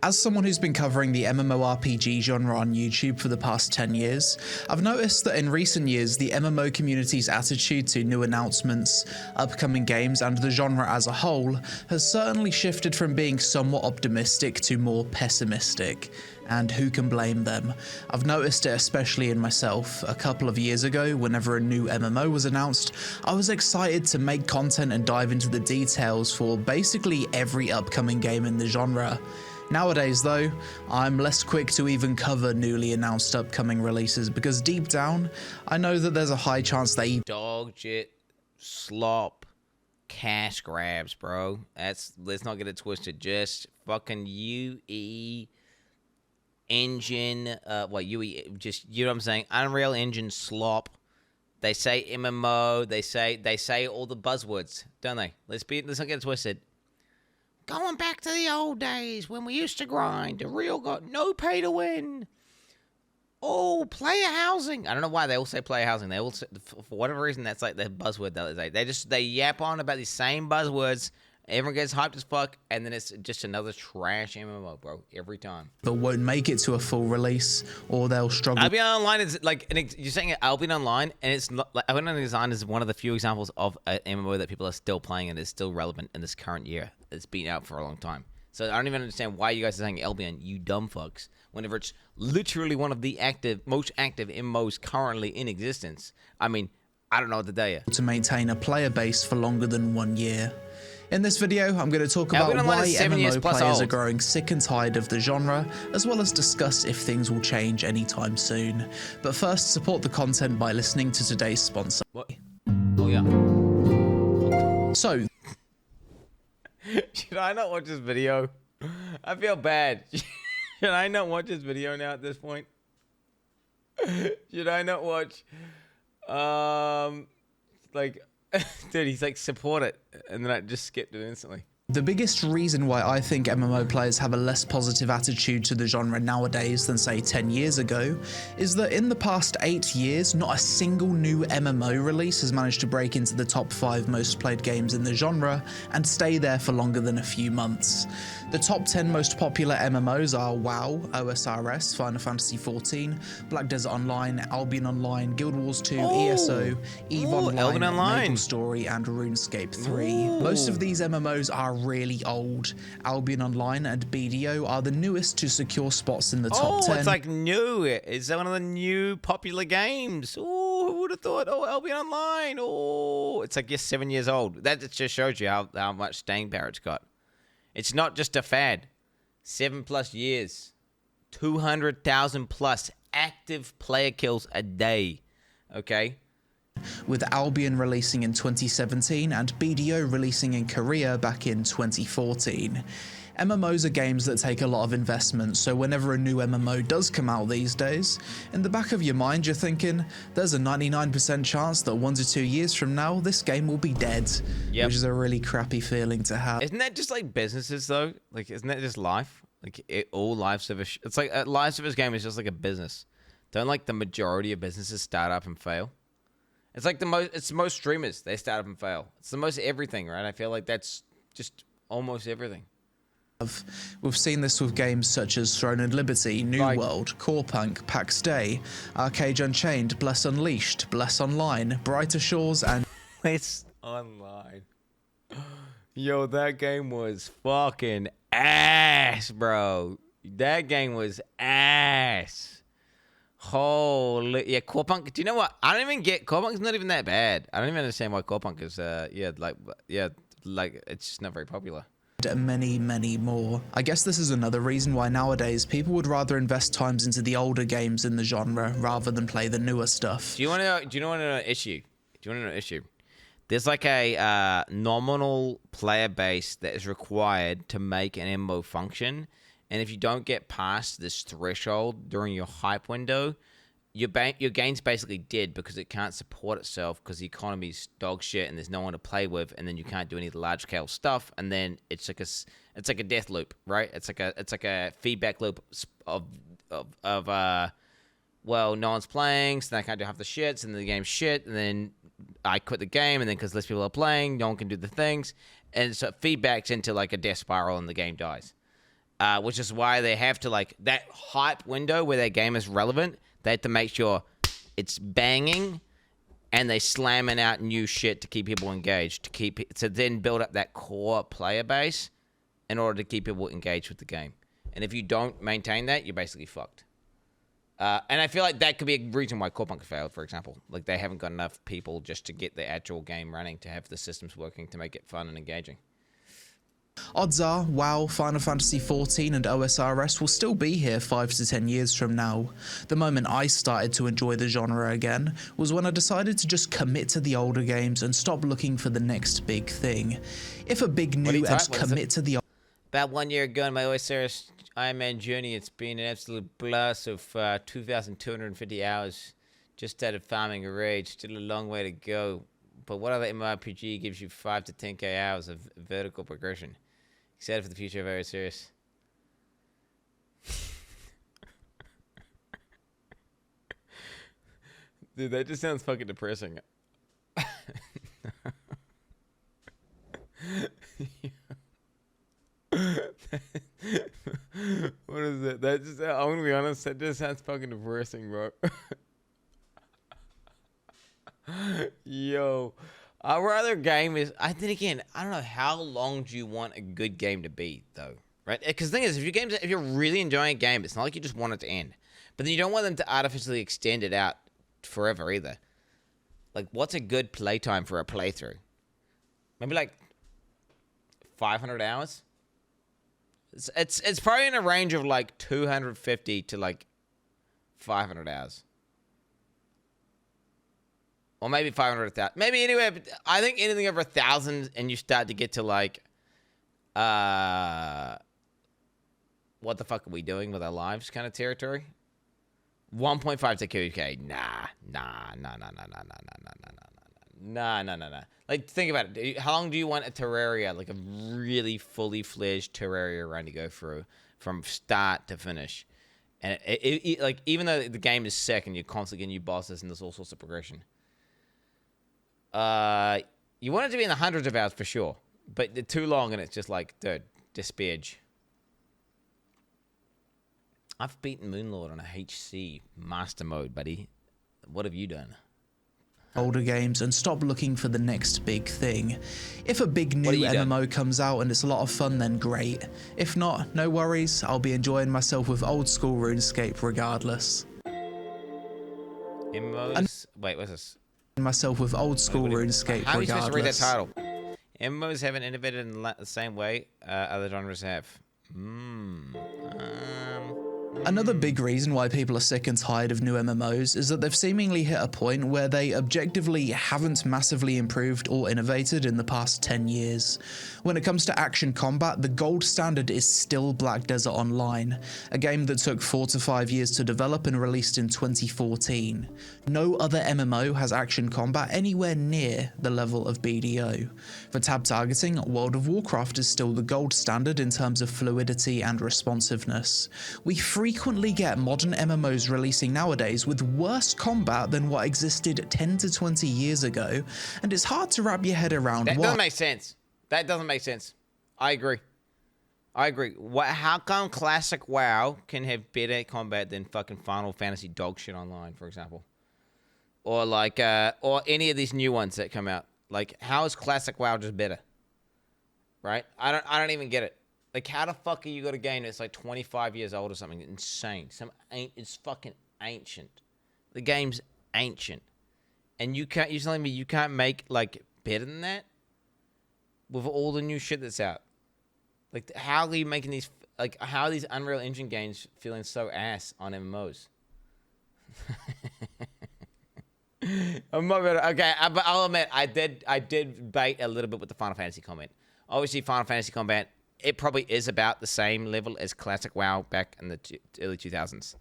As someone who's been covering the MMORPG genre on YouTube for the past 10 years, I've noticed that in recent years the MMO community's attitude to new announcements, upcoming games, and the genre as a whole has certainly shifted from being somewhat optimistic to more pessimistic. And who can blame them? I've noticed it especially in myself. A couple of years ago, whenever a new MMO was announced, I was excited to make content and dive into the details for basically every upcoming game in the genre. Nowadays though, I'm less quick to even cover newly announced upcoming releases because deep down, I know that there's a high chance they dog shit, slop, cash grabs, bro. Let's not get it twisted. Just fucking UE engine, UE, just, you know what I'm saying? Unreal Engine slop. They say MMO, they say all the buzzwords, don't they? Let's not get it twisted. Going back to the old days when we used to grind, the real no pay to win. Oh, player housing. I don't know why they all say player housing. They all say, for whatever reason, that's like their buzzword that they yap on about these same buzzwords. Everyone gets hyped as fuck, and then it's just another trash MMO, bro, every time. But won't make it to a full release, or they'll struggle. Albion Online is like, you're saying Albion Online, and it's not, like, Albion Online is one of the few examples of an MMO that people are still playing and is still relevant in this current year. It's been out for a long time. So I don't even understand why you guys are saying Albion, you dumb fucks, whenever it's literally one of the most active MMOs currently in existence. I mean, I don't know what to tell you. To maintain a player base for longer than 1 year. In this video, I'm going to talk about why MMO players are growing sick and tired of the genre, as well as discuss if things will change anytime soon. But first, support the content by listening to today's sponsor. What? Oh yeah. So, should I not watch this video? I feel bad. Should I not watch this video now at this point? Should I not watch, like... Dude, he's like, support it, and then I just skipped it instantly. The biggest reason why I think MMO players have a less positive attitude to the genre nowadays than say 10 years ago is that in the past 8 years, not a single new MMO release has managed to break into the top 5 most played games in the genre and stay there for longer than a few months. The top 10 most popular MMOs are WoW, OSRS, Final Fantasy XIV, Black Desert Online, Albion Online, Guild Wars 2, ESO, EVE Online, MapleStory, and RuneScape 3. Most of these MMOs are really old. Albion Online and BDO are the newest to secure spots in the top 10. Oh, it's like new. It's one of the new popular games. Oh, who would have thought? Oh, Albion Online. Oh, it's like, yes, 7 years old. That just shows you how much staying power it's got. It's not just a fad. 7+ years. 200,000 plus active player kills a day. Okay? With Albion releasing in 2017 and BDO releasing in Korea back in 2014. MMOs are games that take a lot of investment, so whenever a new MMO does come out these days, in the back of your mind you're thinking, there's a 99% chance that 1 to 2 years from now, this game will be dead. Yep. Which is a really crappy feeling to have. Isn't that just like businesses though? Like, isn't that just life? Like, all live service, it's like a live service game is just like a business. Don't like the majority of businesses start up and fail? It's like it's most streamers, they start up and fail. It's the most everything, right? I feel like that's just almost everything. We've seen this with games such as Throne and Liberty, New World, Corepunk, PAX Day, Arcade Unchained, Bless Unleashed, Bless Online, Brighter Shores, and Bless Online. Yo, that game was fucking ass, bro. That game was ass. Holy, yeah, Corepunk. Do you know what? I don't even get Corepunk's not even that bad. I don't even understand why Corepunk is like it's just not very popular. Many more. I guess this is another reason why nowadays people would rather invest times into the older games in the genre rather than play the newer stuff. Do you want to know an issue? There's like a nominal player base that is required to make an MMO function, and if you don't get past this threshold during your hype window, your game's basically dead because it can't support itself because the economy's dog shit and there's no one to play with, and then you can't do any large scale stuff, and then it's like a death loop, right? It's like a feedback loop of well, no one's playing, so then I can't do half the shits, and the game's shit, and then I quit the game, and then because less people are playing, no one can do the things, and so it feedbacks into like a death spiral, and the game dies. which is why they have to, like, that hype window where their game is relevant, they have to make sure it's banging and they slamming out new shit to keep people engaged, to then build up that core player base in order to keep people engaged with the game. And if you don't maintain that, you're basically fucked. And I feel like that could be a reason why Core Punk failed, for example. Like, they haven't got enough people just to get the actual game running, to have the systems working, to make it fun and engaging. Odds are, WoW, Final Fantasy XIV and OSRS will still be here 5 to 10 years from now. The moment I started to enjoy the genre again was when I decided to just commit to the older games and stop looking for the next big thing. If a big new commit to the... About 1 year ago in my OSRS Iron Man journey, it's been an absolute blast of 2,250 hours. Just started farming a rage, still a long way to go. But what other MMORPG gives you 5 to 10k hours of vertical progression? Excited for the future of OSRS. Dude, that just sounds fucking depressing. What is it? That just, I'm gonna be honest, that just sounds fucking depressing, bro. Yo, I'd rather game is. I think again, I don't know how long do you want a good game to be though, right? Because the thing is, if you're really enjoying a game, it's not like you just want it to end, but then you don't want them to artificially extend it out forever either. Like, what's a good playtime for a playthrough? Maybe like 500 hours. It's probably in a range of like 250 to like 500 hours. Or maybe 500,000. Maybe anywhere. I think anything over 1,000 and you start to get to like, what the fuck are we doing with our lives kind of territory. 1.5 to 2K. Nah. Like, think about it. How long do you want a Terraria, like a really fully fledged Terraria run to go through from start to finish? And it like, even though the game is sick and you're constantly getting new bosses and there's all sorts of progression, you want it to be in the hundreds of hours for sure. But they're too long and it's just like, dude, despage. I've beaten Moonlord on a HC master mode, buddy. What have you done? Older games and stop looking for the next big thing. If a big new MMO comes out and it's a lot of fun, then great. If not, no worries, I'll be enjoying myself with old school RuneScape regardless. MMOs? Wait, what's this? Myself with old school RuneScape How are you regardless. supposed to read that title? MMOs haven't innovated in the same way other genres have. Another big reason why people are sick and tired of new MMOs is that they've seemingly hit a point where they objectively haven't massively improved or innovated in the past 10 years. When it comes to action combat, the gold standard is still Black Desert Online, a game that took 4 to 5 years to develop and released in 2014. No other MMO has action combat anywhere near the level of BDO. For tab targeting, World of Warcraft is still the gold standard in terms of fluidity and responsiveness. We frequently get modern MMOs releasing nowadays with worse combat than what existed 10 to 20 years ago, and it's hard to wrap your head around that doesn't make sense. That doesn't make sense. I agree. How come Classic WoW can have better combat than fucking Final Fantasy dog shit online, for example? Or like, or any of these new ones that come out. Like, how is Classic WoW just better? Right? I don't even get it. Like, how the fuck are you got a game that's like 25 years old or something? Insane. It's fucking ancient. The game's ancient. And you're telling me you can't make, like, better than that? With all the new shit that's out. Like, how are you making these, like, how are these Unreal Engine games feeling so ass on MMOs? I'm not gonna, okay, but I'll admit, I did bait a little bit with the Final Fantasy comment. Obviously, Final Fantasy combat, it probably is about the same level as Classic WoW back in the early 2000s.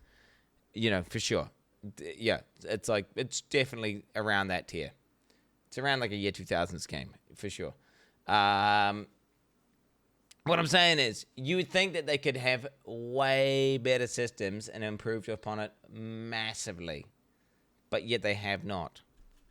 You know, for sure. Yeah, it's like, it's definitely around that tier. It's around like a year 2000s game, for sure. What I'm saying is, you would think that they could have way better systems and improved upon it massively, but yet they have not.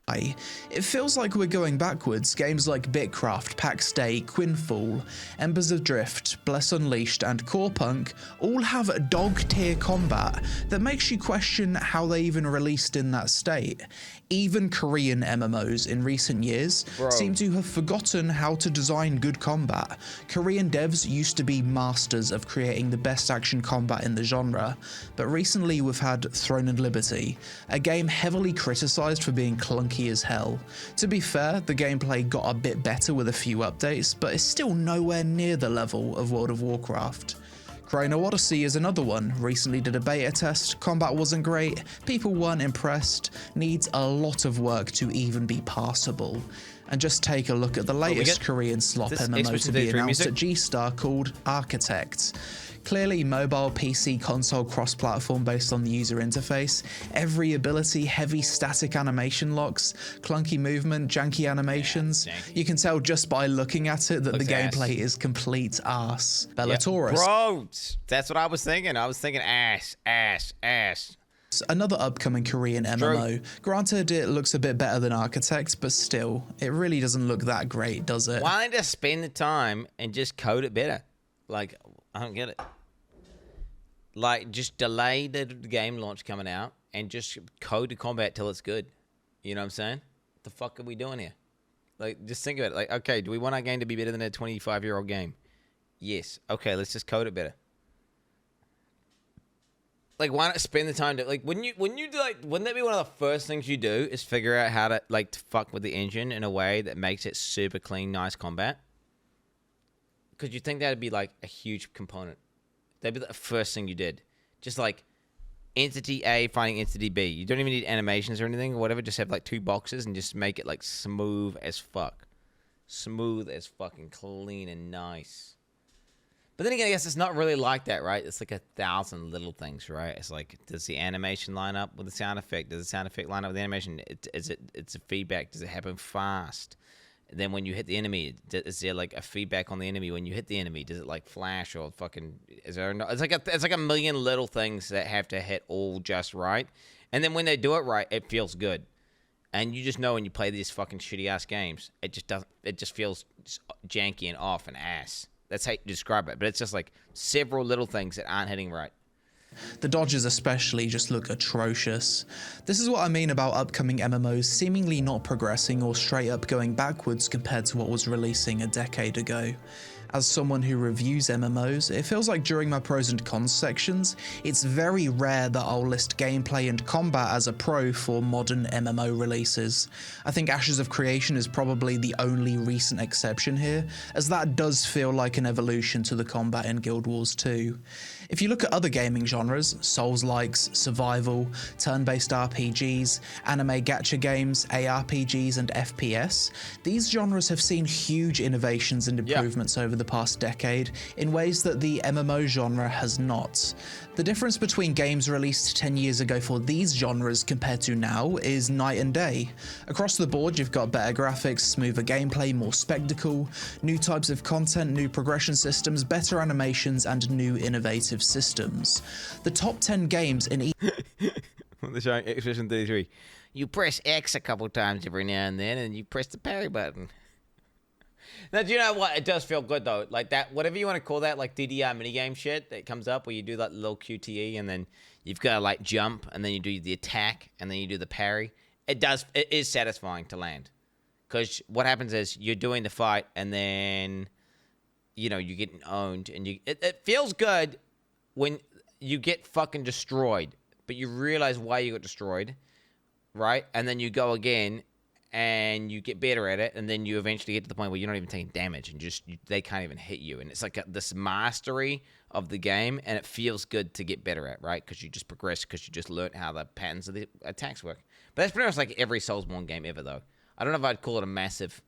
It feels like we're going backwards. Games like Bitcraft, Pax Day, Quinfall, Embers of Drift, Bless Unleashed, and Core Punk all have dog-tier combat that makes you question how they even released in that state. Even Korean MMOs in recent years seem to have forgotten how to design good combat. Korean devs used to be masters of creating the best action combat in the genre, but recently we've had Throne and Liberty, a game heavily criticized for being clunky as hell. To be fair, the gameplay got a bit better with a few updates, but it's still nowhere near the level of World of Warcraft. Chrono Odyssey is another one. Recently did a beta test, combat wasn't great, people weren't impressed, needs a lot of work to even be passable. And just take a look at the latest Korean slop MMO to be announced at G-Star called Architect. Clearly mobile, PC, console, cross-platform based on the user interface, every ability, heavy static animation locks, clunky movement, janky animations. You can tell just by looking at it that the gameplay is complete ass. Bellatorus. Bro, that's what I was thinking. I was thinking ass. Another upcoming Korean MMO. Granted, it looks a bit better than Architect, but still, it really doesn't look that great, does it? Why not just spend the time and just code it better? Like, I don't get it. Like, just delay the game launch coming out and just code the combat till it's good. You know what I'm saying? What the fuck are we doing here? Like, just think about it. Like, okay, do we want our game to be better than a 25-year-old game? Yes. Okay, let's just code it better. Like, why not spend the time to, like, wouldn't you do, like, wouldn't that be one of the first things you do is figure out how to, like, to fuck with the engine in a way that makes it super clean, nice combat? Because you think that'd be, like, a huge component. That'd be the first thing you did. Just, like, entity A finding entity B. You don't even need animations or anything or whatever. Just have, like, 2 boxes and just make it, like, smooth as fuck. Smooth as fucking clean and nice. But then again, I guess it's not really like that, right? It's like 1,000 little things, right? It's like, does the animation line up with the sound effect? Does the sound effect line up with the animation? It's a feedback. Does it happen fast? And then when you hit the enemy, is there like a feedback on the enemy when you hit the enemy? Does it like flash or fucking? Is there? No, it's like a million little things that have to hit all just right. And then when they do it right, it feels good. And you just know when you play these fucking shitty ass games, it just doesn't. It just feels janky and off and ass. That's how you describe it. But it's just like several little things that aren't hitting right. The dodges especially just look atrocious. This is what I mean about upcoming MMOs seemingly not progressing or straight up going backwards compared to what was releasing a decade ago. As someone who reviews MMOs, it feels like during my pros and cons sections, it's very rare that I'll list gameplay and combat as a pro for modern MMO releases. I think Ashes of Creation is probably the only recent exception here, as that does feel like an evolution to the combat in Guild Wars 2. If you look at other gaming genres, Souls-likes, survival, turn-based RPGs, anime gacha games, ARPGs, and FPS, these genres have seen huge innovations and improvements over the past decade in ways that the MMO genre has not. The difference between games released 10 years ago for these genres compared to now is night and day. Across the board, you've got better graphics, smoother gameplay, more spectacle, new types of content, new progression systems, better animations, and new innovative systems. The top 10 games in each They're showing Expression 33. You press X a couple times every now and then, and you press the parry button. Now, do you know what? It does feel good, though. Like that, whatever you want to call that, like DDR minigame shit that comes up where you do that little QTE and then you've got to like jump and then you do the attack and then you do the parry. It is satisfying to land. Because what happens is you're doing the fight and then, you know, you're getting owned and it feels good when you get fucking destroyed, but you realize why you got destroyed, right? And then you go again and you get better at it, and then you eventually get to the point where you're not even taking damage, and they can't even hit you. And it's like this mastery of the game, and it feels good to get better at, right? Because you just progress, because you just learned how the patterns of the attacks work. But that's pretty much like every Soulsborne game ever, though. I don't know if I'd call it a massive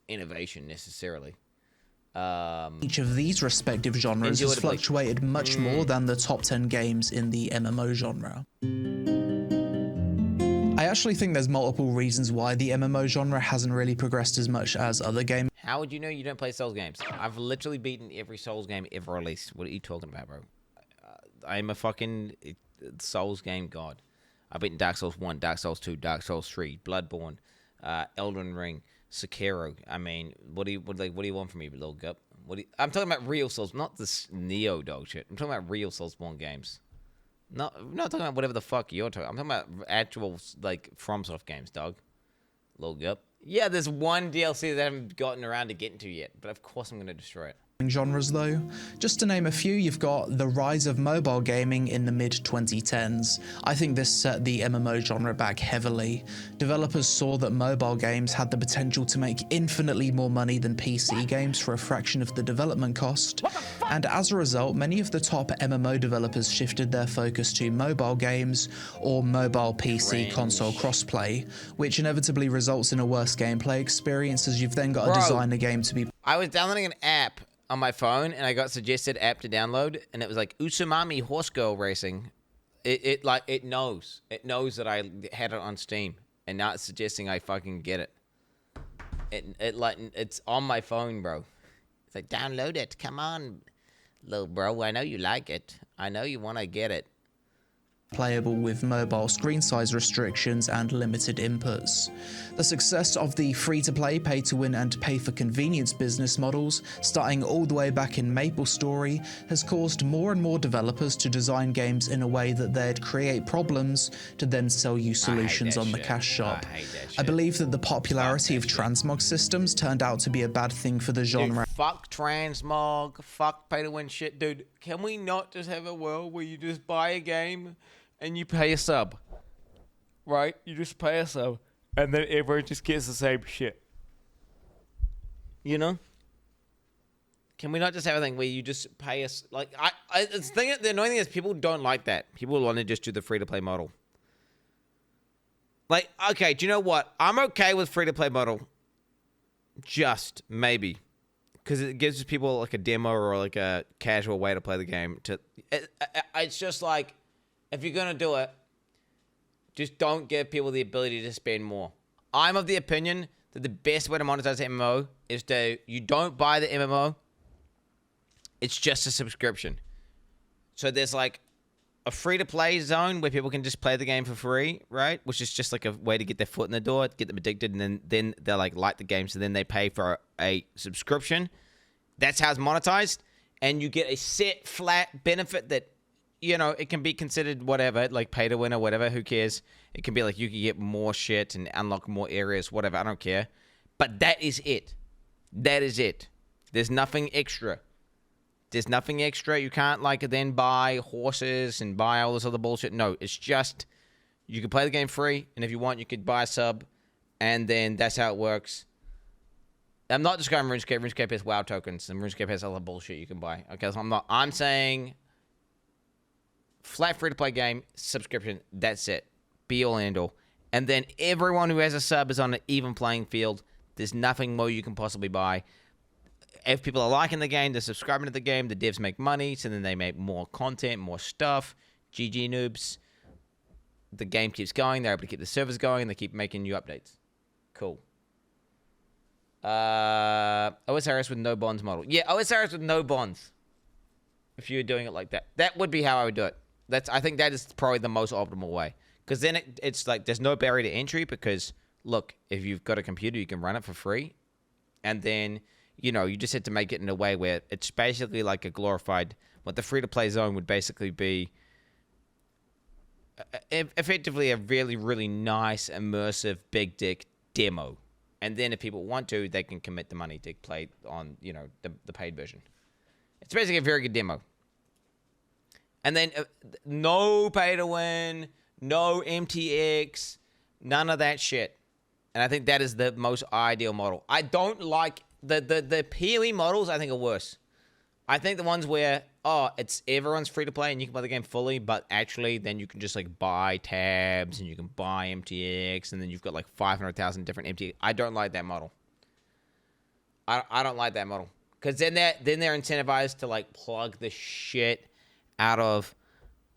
innovation necessarily. Each of these respective genres has fluctuated much more than the top 10 games in the MMO genre. I actually think there's multiple reasons why the MMO genre hasn't really progressed as much as other games. How would you know you don't play Souls games? I've literally beaten every Souls game ever released. What are you talking about, bro? I'm a fucking Souls game god. I've beaten Dark Souls 1, Dark Souls 2, Dark Souls 3, Bloodborne, Elden Ring, Sekiro. I mean, what do you want from me, little gup? I'm talking about real Souls, not this Neo dog shit. I'm talking about real Soulsborne games. I'm not talking about whatever the fuck you're talking. I'm talking about actual like FromSoft games, dog. Little gup. Yeah, there's one DLC that I haven't gotten around to getting to yet, but of course I'm gonna destroy it. Genres though. Just to name a few, you've got the rise of mobile gaming in the mid-2010s. I think this set the MMO genre back heavily. Developers saw that mobile games had the potential to make infinitely more money than PC games for a fraction of the development cost, and as a result, many of the top MMO developers shifted their focus to mobile games or mobile PC console crossplay, which inevitably results in a worse gameplay experience as you've then got to design a game to be... I was downloading an app on my phone, and I got suggested app to download, and it was like Usumami Horse Girl Racing. It knows that I had it on Steam, and now it's suggesting I fucking get it. It's on my phone, bro. It's like, download it, come on, little bro. I know you like it. I know you want to get it. Playable with mobile screen size restrictions and limited inputs. The success of the free-to-play, pay-to-win and pay-for-convenience business models, starting all the way back in MapleStory, has caused more and more developers to design games in a way that they'd create problems to then sell you solutions on the cash shop. I believe that the popularity of transmog systems turned out to be a bad thing for the genre. Dude, fuck transmog, fuck pay-to-win shit. Dude, can we not just have a world where you just buy a game and you pay a sub, right? You just pay a sub, and then everyone just gets the same shit. You know? Can we not just have a thing where you just pay us? Like, the annoying thing is people don't like that. People want to just do the free-to-play model. Like, okay, do you know what? I'm okay with free-to-play model. Just, maybe. Because it gives people, like, a demo or, like, a casual way to play the game. It's just like... If you're going to do it, just don't give people the ability to spend more. I'm of the opinion that the best way to monetize an MMO is you don't buy the MMO. It's just a subscription. So there's like a free-to-play zone where people can just play the game for free, right? Which is just like a way to get their foot in the door, get them addicted, and then they'll like the game, so then they pay for a subscription. That's how it's monetized. And you get a set, flat benefit that, you know, it can be considered whatever, like pay to win or whatever, who cares? It can be like you can get more shit and unlock more areas, whatever, I don't care. But that is it. That is it. There's nothing extra. There's nothing extra. You can't, like, then buy horses and buy all this other bullshit. No, it's just, you can play the game free, and if you want, you could buy a sub, and then that's how it works. I'm not describing RuneScape. RuneScape has WoW tokens, and RuneScape has other bullshit you can buy. Okay, so I'm saying... Flat free-to-play game, subscription, that's it. Be all and all. And then everyone who has a sub is on an even playing field. There's nothing more you can possibly buy. If people are liking the game, they're subscribing to the game, the devs make money, so then they make more content, more stuff. GG noobs. The game keeps going, they're able to keep the servers going, and they keep making new updates. Cool. OSRS with no bonds model. Yeah, OSRS with no bonds. If you were doing it like that. That would be how I would do it. I think that is probably the most optimal way. Because then it's like there's no barrier to entry because, look, if you've got a computer, you can run it for free. And then, you know, you just had to make it in a way where it's basically like a glorified... What the free-to-play zone would basically be effectively a really, really nice, immersive, big dick demo. And then if people want to, they can commit the money to play on, you know, the paid version. It's basically a very good demo. And then no pay to win, no MTX, none of that shit. And I think that is the most ideal model. I don't like the PoE models. I think are worse. I think the ones where it's everyone's free to play and you can play the game fully, but actually then you can just like buy tabs and you can buy MTX and then you've got like 500,000 different MTX. I don't like that model. I don't like that model. Because then they're incentivized to, like, plug the shit out of,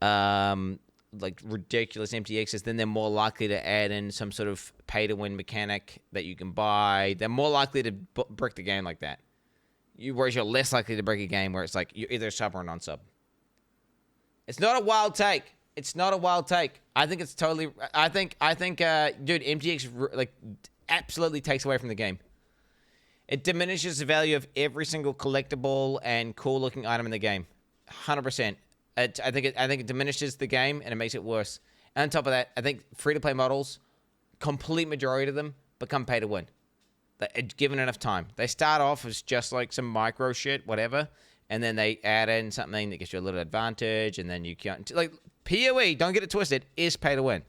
like, ridiculous MTXs. Then they're more likely to add in some sort of pay-to-win mechanic that you can buy. They're more likely to brick the game like that. Whereas you're less likely to break a game where it's like you're either a sub or a non-sub. It's not a wild take. It's not a wild take. I think it's totally... I think, dude, MTX, like, absolutely takes away from the game. It diminishes the value of every single collectible and cool-looking item in the game. 100%. I think it diminishes the game and it makes it worse. And on top of that, I think free-to-play models, complete majority of them, become pay-to-win. Given enough time. They start off as just like some micro shit, whatever, and then they add in something that gives you a little advantage, and then you can't... Like, PoE, don't get it twisted, is pay-to-win.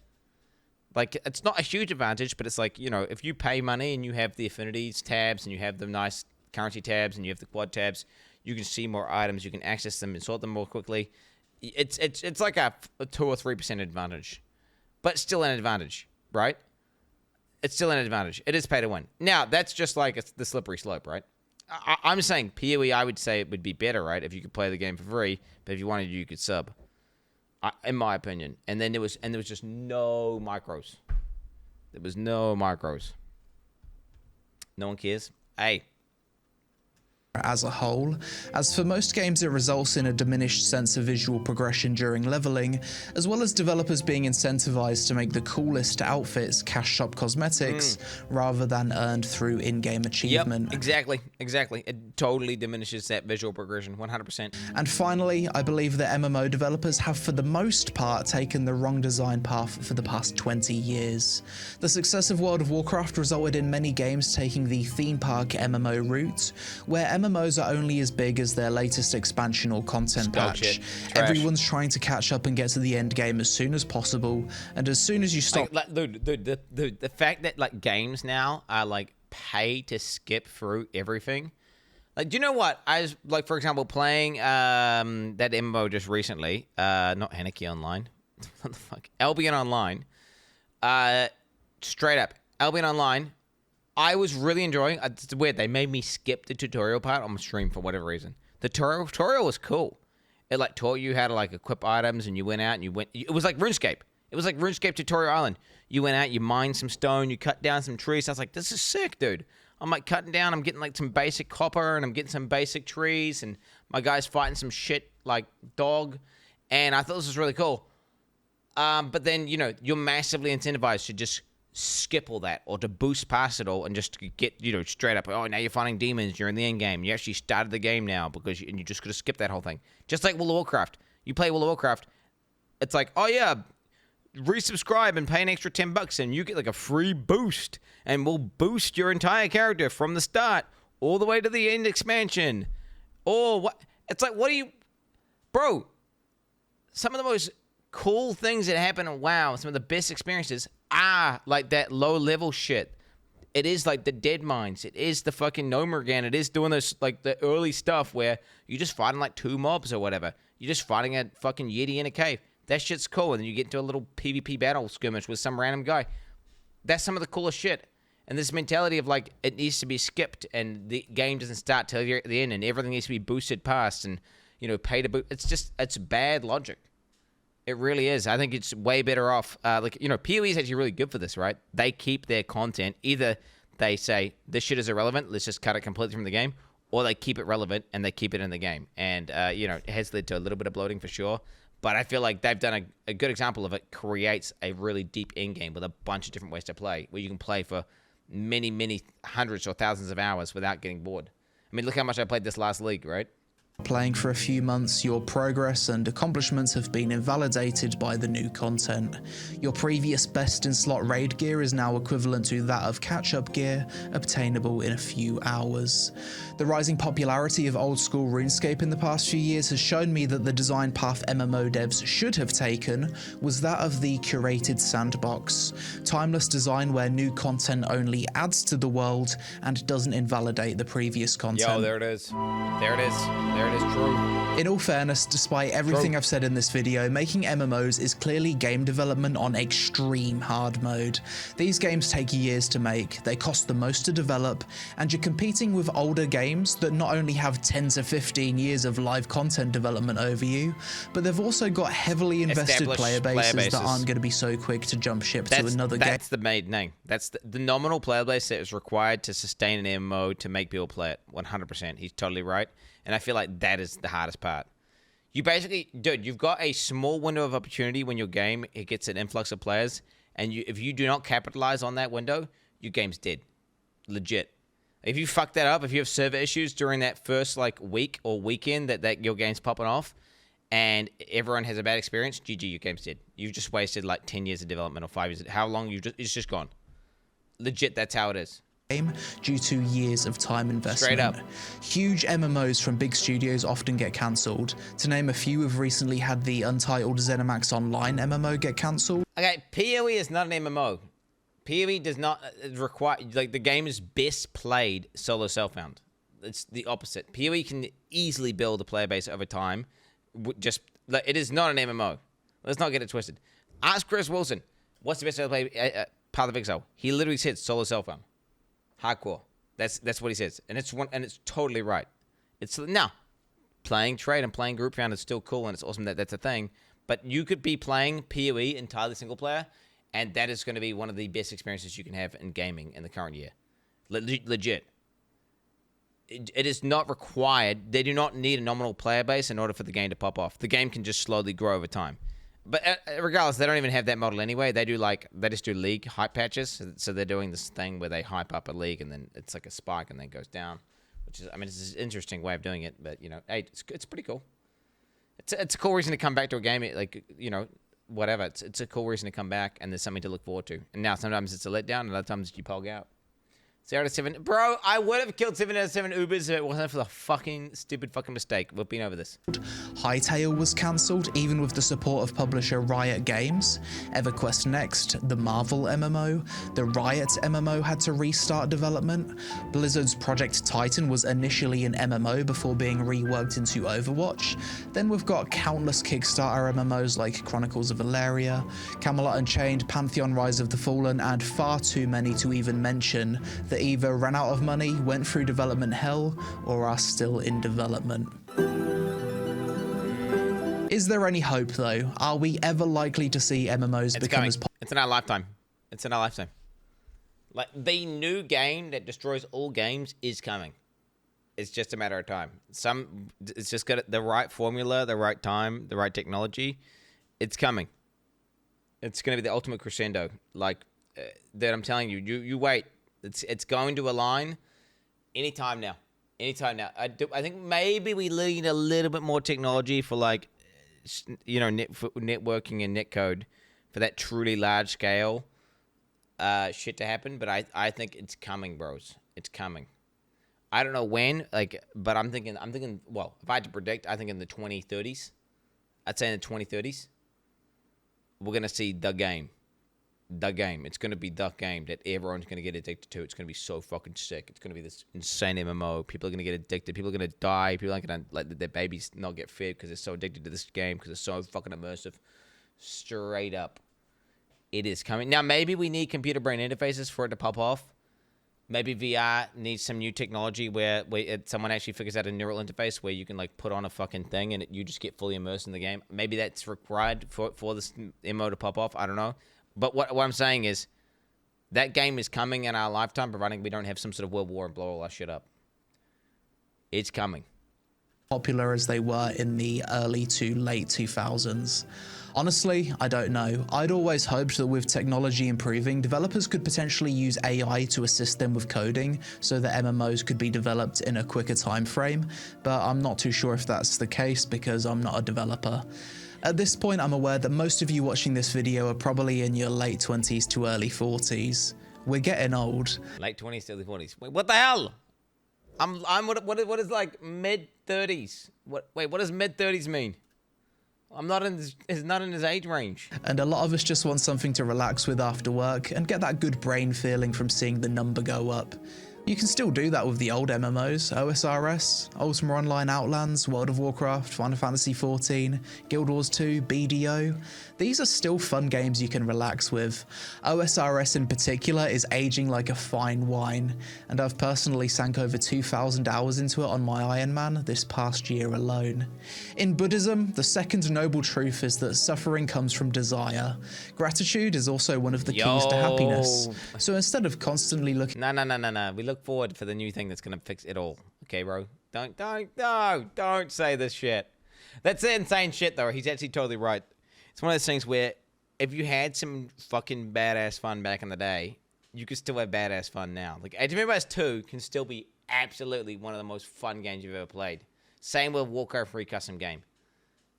Like, it's not a huge advantage, but it's like, you know, if you pay money and you have the affinities tabs and you have the nice currency tabs and you have the quad tabs, you can see more items, you can access them and sort them more quickly. It's like a 2 or 3% advantage, but still an advantage, right? It's still an advantage. It is pay to win. Now, that's just like it's the slippery slope, right? I'm saying PoE, I would say it would be better, right, if you could play the game for free, but if you wanted, you could sub. In my opinion. And then there was just no micros. There was no micros. No one cares. Hey. As a whole. As for most games, it results in a diminished sense of visual progression during leveling, as well as developers being incentivized to make the coolest outfits cash shop cosmetics rather than earned through in-game achievement. Yep, exactly. It totally diminishes that visual progression, 100%. And finally, I believe that MMO developers have for the most part taken the wrong design path for the past 20 years. The success of World of Warcraft resulted in many games taking the theme park MMO route, where MMOs are only as big as their latest expansion or content patch. Everyone's trying to catch up and get to the end game as soon as possible, and as soon as you stop... The fact that like games now are like pay to skip through everything. Like, do you know what? I was, like, for example, playing that MMO just recently, not Anarchy Online, what the fuck? Albion Online. Straight up, Albion Online. I was really enjoying it. It's weird. They made me skip the tutorial part on the stream for whatever reason. The tutorial was cool. It like taught you how to like equip items, and you went out and you went. It was like RuneScape. It was like RuneScape Tutorial Island. You went out, you mined some stone, you cut down some trees. I was like, this is sick, dude. I'm like cutting down. I'm getting like some basic copper, and I'm getting some basic trees, and my guy's fighting some shit like dog, and I thought this was really cool. But then you know you're massively incentivized to just skip all that or to boost past it all and just get, you know, straight up, oh, now you're fighting demons, you're in the end game, you actually started the game now because you just could have skipped that whole thing. Just like World of Warcraft. You play World of Warcraft, it's like, oh yeah, resubscribe and pay an extra $10 and you get like a free boost, and we'll boost your entire character from the start all the way to the end expansion. Or what? It's like, what do you... Bro, some of the most cool things that happen in WoW, some of the best experiences are like that low level shit. It is like the dead mines. It is the fucking Nomergan. It is doing this like the early stuff where you're just fighting like 2 mobs or whatever. You're just fighting a fucking Yeti in a cave. That shit's cool. And then you get into a little PvP battle skirmish with some random guy. That's some of the coolest shit. And this mentality of like it needs to be skipped and the game doesn't start till you're at the end and everything needs to be boosted past and, you know, pay to boot. It's bad logic. It really is. I think it's way better off. Like, you know, PoE is actually really good for this, right? They keep their content. Either they say, this shit is irrelevant, let's just cut it completely from the game, or they keep it relevant and they keep it in the game. And, you know, it has led to a little bit of bloating for sure. But I feel like they've done a good example of it creates a really deep end game with a bunch of different ways to play, where you can play for many, many hundreds or thousands of hours without getting bored. I mean, look how much I played this last league, right? Playing for a few months, your progress and accomplishments have been invalidated by the new content. Your previous best in slot raid gear is now equivalent to that of catch-up gear, obtainable in a few hours. The rising popularity of old-school RuneScape in the past few years has shown me that the design path MMO devs should have taken was that of the curated sandbox. Timeless design where new content only adds to the world and doesn't invalidate the previous content. Yo, there it is. There it is. There it is. True. In all fairness, despite everything I've said in this video, making MMOs is clearly game development on extreme hard mode. These games take years to make, they cost the most to develop, and you're competing with older games that not only have 10 to 15 years of live content development over you, but they've also got heavily invested player bases that aren't going to be so quick to jump ship to another game. That's the main thing. That's the nominal player base that is required to sustain an MMO to make people play it. 100%. He's totally right. And I feel like that is the hardest part. You basically, dude, you've got a small window of opportunity when your game it gets an influx of players, and if you do not capitalize on that window, your game's dead. Legit. If you fuck that up, if you have server issues during that first like week or weekend that your game's popping off, and everyone has a bad experience, GG, your game's dead. You've just wasted like 10 years of development or 5 years. How long it's just gone. Legit, that's how it is. Due to years of time investment. Straight up. Huge MMOs from big studios often get cancelled. To name a few, we've recently had the untitled ZeniMax Online MMO get cancelled. Okay, PoE is not an MMO. PoE does not require, like, the game is best played solo self-found. It's the opposite. PoE can easily build a player base over time. Just, like, it is not an MMO. Let's not get it twisted. Ask Chris Wilson, what's the best way to play Path of Exile? He literally said solo self-found. Hardcore. That's what he says, and it's totally right. It's now playing trade and playing group found is still cool, and it's awesome that that's a thing. But you could be playing PoE entirely single player, and that is going to be one of the best experiences you can have in gaming in the current year. Legit. It is not required. They do not need a nominal player base in order for the game to pop off. The game can just slowly grow over time. But regardless, they don't even have that model anyway. They just do league hype patches. So they're doing this thing where they hype up a league and then it's like a spike and then goes down, which is, I mean, it's an interesting way of doing it. But, you know, hey, it's pretty cool. It's a cool reason to come back to a game. Like, you know, whatever. It's a cool reason to come back, and there's something to look forward to. And now sometimes it's a letdown, and other times you pog out. 0 out of 7. Bro, I would have killed 7 out of 7 Ubers if it wasn't for the fucking stupid fucking mistake. We've been over this. Hytale was cancelled, even with the support of publisher Riot Games. EverQuest Next, the Marvel MMO. The Riot MMO had to restart development. Blizzard's Project Titan was initially an MMO before being reworked into Overwatch. Then we've got countless Kickstarter MMOs like Chronicles of Valeria, Camelot Unchained, Pantheon Rise of the Fallen, and far too many to even mention that either ran out of money, went through development hell, or are still in development. Is there any hope though? Are we ever likely to see MMOs become as popular? It's in our lifetime. It's in our lifetime. Like, the new game that destroys all games is coming. It's just a matter of time. It's just got the right formula, the right time, the right technology. It's coming. It's going to be the ultimate crescendo. Like, that I'm telling you, you wait. It's going to align anytime now. Anytime now. I think maybe we need a little bit more technology for, like, you know, for networking and netcode for that truly large scale shit to happen. But I think it's coming, bros. It's coming. I don't know when, like, but I'm thinking. Well, if I had to predict, I think in the 2030s. I'd say in the 2030s, we're gonna see the game. The game. It's going to be the game that everyone's going to get addicted to. It's going to be so fucking sick. It's going to be this insane MMO. People are going to get addicted. People are going to die. People are going to let their babies not get fed because they're so addicted to this game because it's so fucking immersive. Straight up. It is coming. Now, maybe we need computer brain interfaces for it to pop off. Maybe VR needs some new technology where someone actually figures out a neural interface where you can, like, put on a fucking thing and you just get fully immersed in the game. Maybe that's required for this MMO to pop off. I don't know. But what I'm saying is that game is coming in our lifetime, providing we don't have some sort of world war and blow all our shit up. It's coming. Popular as they were in the early to late 2000s. Honestly, I don't know. I'd always hoped that with technology improving, developers could potentially use AI to assist them with coding so that MMOs could be developed in a quicker time frame, but I'm not too sure if that's the case because I'm not a developer. At this point, I'm aware that most of you watching this video are probably in your late 20s to early 40s. We're getting old. Late 20s to early 40s. Wait, what the hell? I'm what is like mid 30s? What does mid 30s mean? I'm not in his age range. And a lot of us just want something to relax with after work and get that good brain feeling from seeing the number go up. You can still do that with the old MMOs, OSRS, Ultima Online Outlands, World of Warcraft, Final Fantasy XIV, Guild Wars 2, BDO. These are still fun games you can relax with. OSRS in particular is aging like a fine wine, and I've personally sank over 2,000 hours into it on my Iron Man this past year alone. In Buddhism, the second noble truth is that suffering comes from desire. Gratitude is also one of the keys to happiness. So instead of constantly looking... No. We look forward for the new thing that's going to fix it all. Okay, bro? Don't say this shit. That's insane shit, though. He's actually totally right. It's one of those things where if you had some fucking badass fun back in the day, you can still have badass fun now. Like Age of Empires 2 can still be absolutely one of the most fun games you've ever played. Same with Warcraft 3 custom game.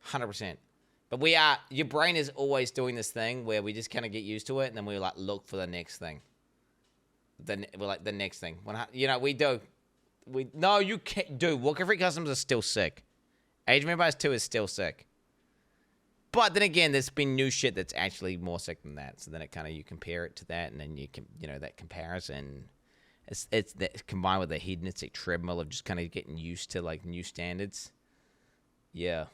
100%. But your brain is always doing this thing where we just kind of get used to it, and then we like look for the next thing. We're like the next thing. No, you can't. Dude, Warcraft 3 customs are still sick. Age of Empires 2 is still sick. But then again, there's been new shit that's actually more sick than that. So then it kind of, you compare it to that, and then you can, that comparison, it's that combined with the hedonistic treadmill of just kind of getting used to like new standards. Yeah,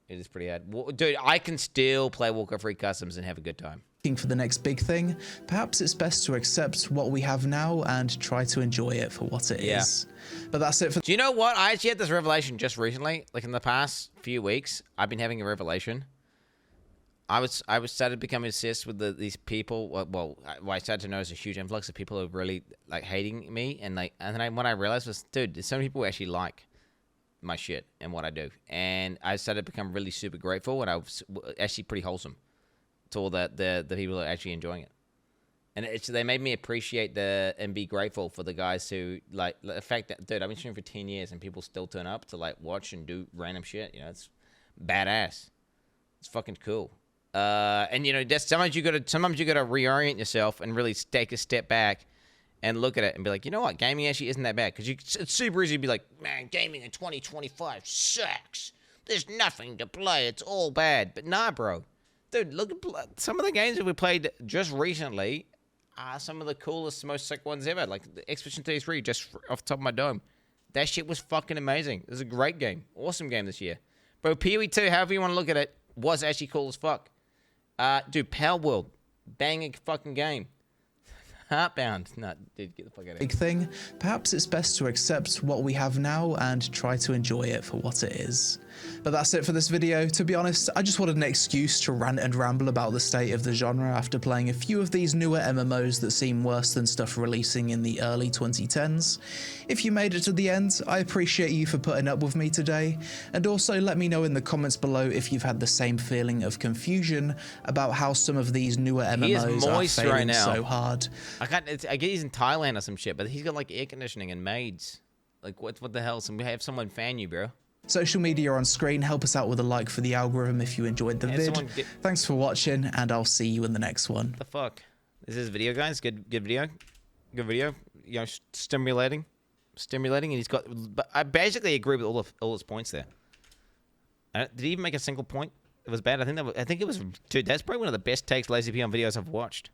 it is pretty hard. Dude, I can still play Warcraft 3 customs and have a good time. For the next big thing, perhaps it's best to accept what we have now and try to enjoy it for what it is. But that's it for. Do you know what? I actually had this revelation just recently. Like in the past few weeks, I've been having a revelation. I started becoming obsessed with these people. Well, I started to notice a huge influx of people who are really like hating me, and then what I realized was, dude, there's so many people who actually like my shit and what I do, and I started to become really super grateful, and I was actually pretty wholesome to all the people who are actually enjoying it, and they made me appreciate and be grateful for the guys who like the fact that, dude, I've been streaming for 10 years and people still turn up to like watch and do random shit. It's badass. It's fucking cool. And sometimes you gotta reorient yourself and really take a step back and look at it and be like, you know what, gaming actually isn't that bad, because it's super easy to be like, man, gaming in 2025 sucks. There's nothing to play. It's all bad. But nah, bro, dude, look at some of the games that we played just recently. Are some of the coolest, most sick ones ever. Like the Expedition 33, just off the top of my dome, that shit was fucking amazing. It was a great game, awesome game this year, bro. PoE 2, however you want to look at it, was actually cool as fuck. Dude, Power World, banging fucking game. Heartbound. No, dude, get the fuck out of here. Big thing, perhaps it's best to accept what we have now and try to enjoy it for what it is. But that's it for this video. To be honest, I just wanted an excuse to rant and ramble about the state of the genre after playing a few of these newer MMOs that seem worse than stuff releasing in the early 2010s. If you made it to the end, I appreciate you for putting up with me today, and also let me know in the comments below if you've had the same feeling of confusion about how some of these newer MMOs are failing right now. So hard. I get he's in Thailand or some shit, but he's got like air conditioning and maids. Like what the hell? We have someone fan you, bro. Social media on screen. Help us out with a like for the algorithm if you enjoyed the vid. Thanks for watching, and I'll see you in the next one. The fuck? This is video, guys. Good video. Good video. Stimulating, and he's got. But I basically agree with all his points there. Did he even make a single point? It was bad. I think it was. Dude, that's probably one of the best takes Lazy P on videos I've watched.